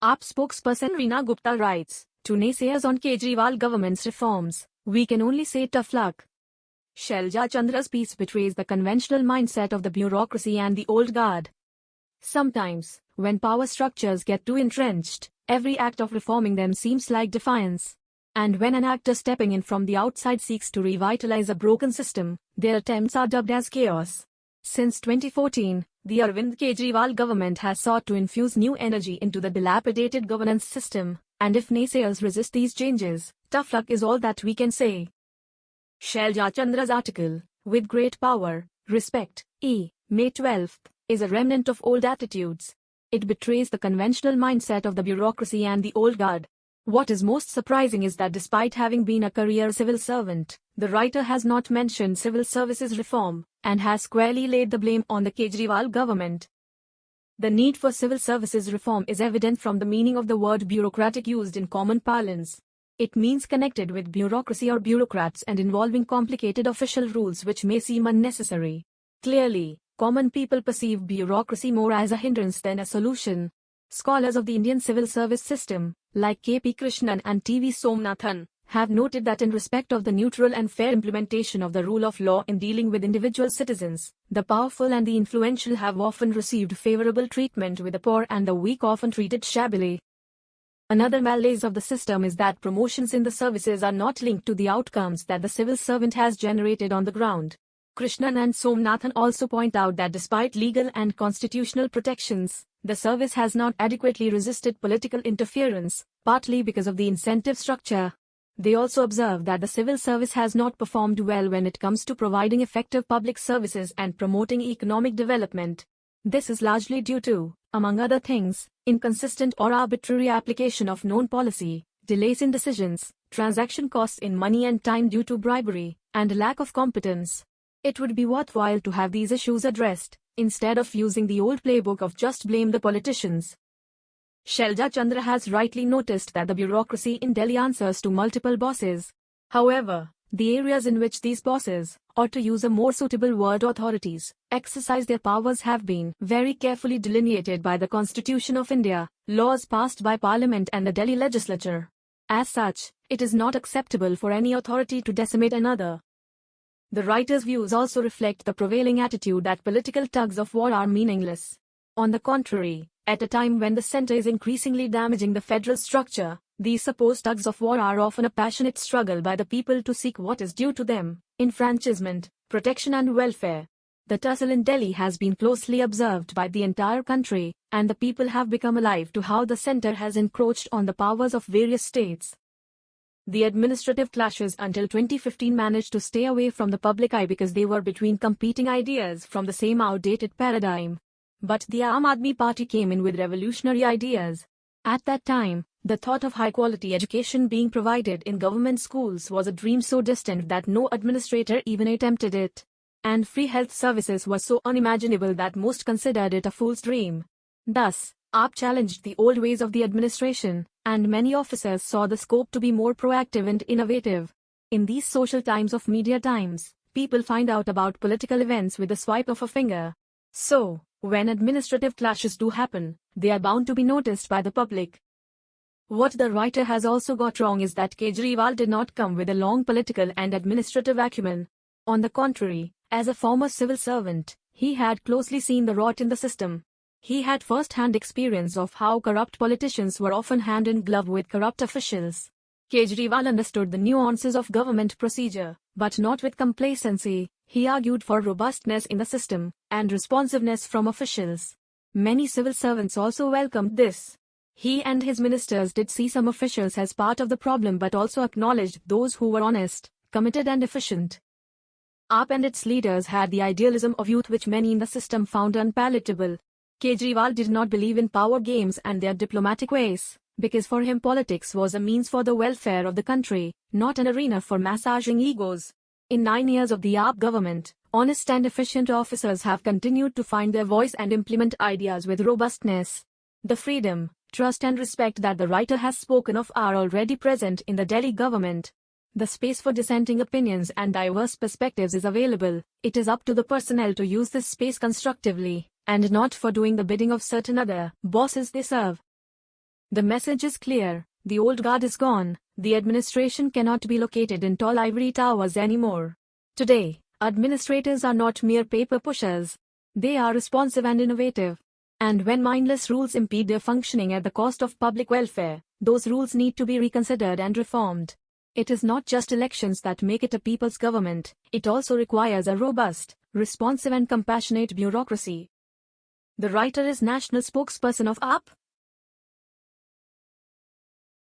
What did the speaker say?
AAP spokesperson Reena Gupta writes, to naysayers on Kejriwal government's reforms, we can only say tough luck. Shailja Chandra's piece betrays the conventional mindset of the bureaucracy and the old guard. Sometimes, when power structures get too entrenched, every act of reforming them seems like defiance. And when an actor stepping in from the outside seeks to revitalize a broken system, their attempts are dubbed as chaos. Since 2014, the Arvind Kejriwal government has sought to infuse new energy into the dilapidated governance system, and if naysayers resist these changes, tough luck is all that we can say. Shailja Chandra's article, With Great Power, Respect, May 12, is a remnant of old attitudes. It betrays the conventional mindset of the bureaucracy and the old guard. What is most surprising is that despite having been a career civil servant, the writer has not mentioned civil services reform, and has squarely laid the blame on the Kejriwal government. The need for civil services reform is evident from the meaning of the word bureaucratic used in common parlance. It means connected with bureaucracy or bureaucrats and involving complicated official rules which may seem unnecessary. Clearly, common people perceive bureaucracy more as a hindrance than a solution. Scholars of the Indian civil service system, like K.P. Krishnan and T.V. Somnathan, have noted that in respect of the neutral and fair implementation of the rule of law in dealing with individual citizens, the powerful and the influential have often received favorable treatment with the poor and the weak often treated shabbily. Another malaise of the system is that promotions in the services are not linked to the outcomes that the civil servant has generated on the ground. Krishnan and Somnathan also point out that despite legal and constitutional protections, the service has not adequately resisted political interference, partly because of the incentive structure. They also observe that the civil service has not performed well when it comes to providing effective public services and promoting economic development. This is largely due to, among other things, inconsistent or arbitrary application of known policy, delays in decisions, transaction costs in money and time due to bribery, and lack of competence. It would be worthwhile to have these issues addressed, instead of using the old playbook of just blame the politicians. Shailja Chandra has rightly noticed that the bureaucracy in Delhi answers to multiple bosses. However, the areas in which these bosses, or to use a more suitable word authorities, exercise their powers have been very carefully delineated by the Constitution of India, laws passed by Parliament and the Delhi legislature. As such, it is not acceptable for any authority to decimate another. The writer's views also reflect the prevailing attitude that political tugs of war are meaningless. On the contrary, at a time when the centre is increasingly damaging the federal structure, these supposed tugs of war are often a passionate struggle by the people to seek what is due to them: enfranchisement, protection and welfare. The tussle in Delhi has been closely observed by the entire country, and the people have become alive to how the centre has encroached on the powers of various states. The administrative clashes until 2015 managed to stay away from the public eye because they were between competing ideas from the same outdated paradigm. But the Aam Aadmi Party came in with revolutionary ideas. At that time, the thought of high-quality education being provided in government schools was a dream so distant that no administrator even attempted it. And free health services were so unimaginable that most considered it a fool's dream. Thus, AAP challenged the old ways of the administration, and many officers saw the scope to be more proactive and innovative. In these social times of media times, people find out about political events with the swipe of a finger. So, when administrative clashes do happen, they are bound to be noticed by the public. What the writer has also got wrong is that Kejriwal did not come with a long political and administrative acumen. On the contrary, as a former civil servant, he had closely seen the rot in the system. He had first-hand experience of how corrupt politicians were often hand in glove with corrupt officials. Kejriwal understood the nuances of government procedure, but not with complacency. He argued for robustness in the system, and responsiveness from officials. Many civil servants also welcomed this. He and his ministers did see some officials as part of the problem but also acknowledged those who were honest, committed and efficient. AAP and its leaders had the idealism of youth which many in the system found unpalatable. Kejriwal did not believe in power games and their diplomatic ways, because for him politics was a means for the welfare of the country, not an arena for massaging egos. In 9 years of the AAP government, honest and efficient officers have continued to find their voice and implement ideas with robustness. The freedom, trust and respect that the writer has spoken of are already present in the Delhi government. The space for dissenting opinions and diverse perspectives is available. It is up to the personnel to use this space constructively, and not for doing the bidding of certain other bosses they serve. The message is clear: the old guard is gone, the administration cannot be located in tall ivory towers anymore. Today, administrators are not mere paper pushers. They are responsive and innovative. And when mindless rules impede their functioning at the cost of public welfare, those rules need to be reconsidered and reformed. It is not just elections that make it a people's government, it also requires a robust, responsive and compassionate bureaucracy. The writer is national spokesperson of AAP,